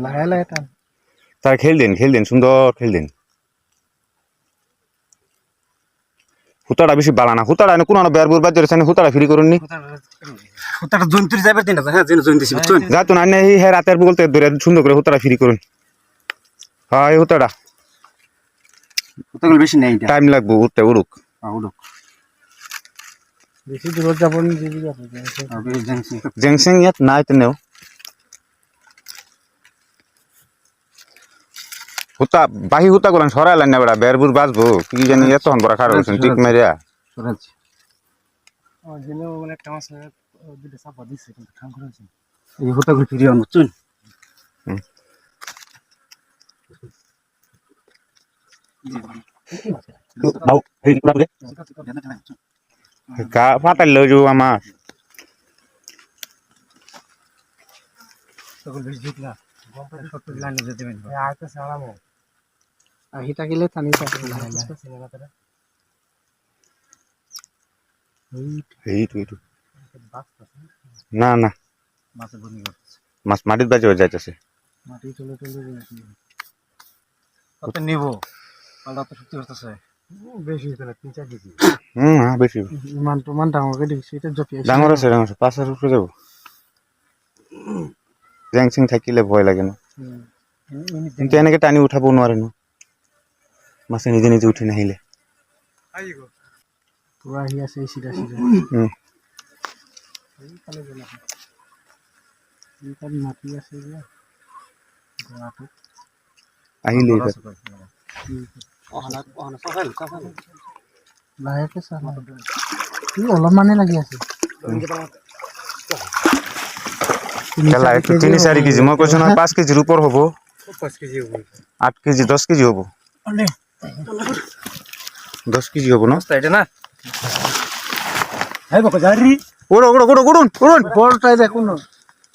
লাহে লাহে টান তার খেল দেন সুন্দর খেল দেন হুতাটা বেশি বালা না হুতাটা কোনো বের বুর বাদ ধরেছেন হুতাটা ফ্রি করুন নি হুতাটা জয়ন্তী যাবে তিন হ্যাঁ জয়ন্তী বুঝছেন যাতো না এই হ্যাঁ রাতের বলতে ধরে সুন্দর করে হুতাটা ফ্রি করুন হ্যাঁ এই হুতাটা হুতাগুলো বেশি নেই টাইম লাগবে উঠতে উড়ুক উড়ুক বেশি দূর যাব নি দিবি জেংসিং ইয়াত নাই তেনেও হুতা বাহি হুতা করেন সরাই লাইন না বেড়া বেরবুর বাজবো কি জানি এতক্ষণ বড় খারাপ হচ্ছেন ঠিক মেরিয়া সরাচ্ছি দিনে মানে একটা মাছ দুটো চাপা দিচ্ছে কিন্তু ঠান করে আছে এই হুতাগুলো ফিরিয়ে আনো বুঝছেন পাতাল লইজু আমার তখন বেশি জিতলা সত্য লাইন যেতে পারবে আর তো সারামো আহি থাকিলে টানি থাকে লাহে লাহে এইটু না না মাছে বনি করতেছে মাছ মাটির বাজে যাইতেছে মাটি চলে কত নিব পাল্টা তো সত্যি করতেছে বেশি করে 3-4 কেজি হ্যাঁ বেশি ইমান ডাঙরকে দেখছি এটা জপি ডাঙর আছে 5 উপরে যাবো জেংসিং থাকিলে ভয় লাগে না কিন্তু এনেকে টানি উঠাবো নোৱাৰে ন মাছে নিজে নিজে উঠি নাহিলে পুরা আহি আছে সিধা এইখানে মাটি আছে যে গোৱাটো আহিলে লাহেকে চাহ অলপ মানে লাগি আছে খেলা একটু 3-4 কেজি মই কৈছো নহয় 5 কেজিৰ ওপৰ হ'ব 5 কেজি হ'ব 8 কেজি 10 কেজি হ'ব 10 কেজি হ'ব ন এটা না হ্যাঁ বাবা যারি ওড়ো বড়টাই দেখুন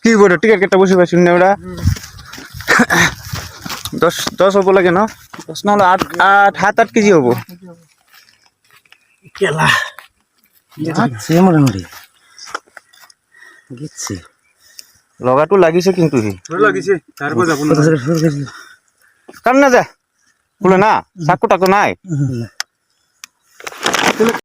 কি বড় টিকেট কেটে বসে পাইছুন না ওটা 10 হ'ব লাগে ন 10 নহলে 8 কেজি হ'ব কেলা যাচ্ছে মোটামুটি গিচ্ছে লগাটো লাগিছে কিন্তু লাগিছে তারপর যাব না কান না যা বলে না চাকু টাকু নাই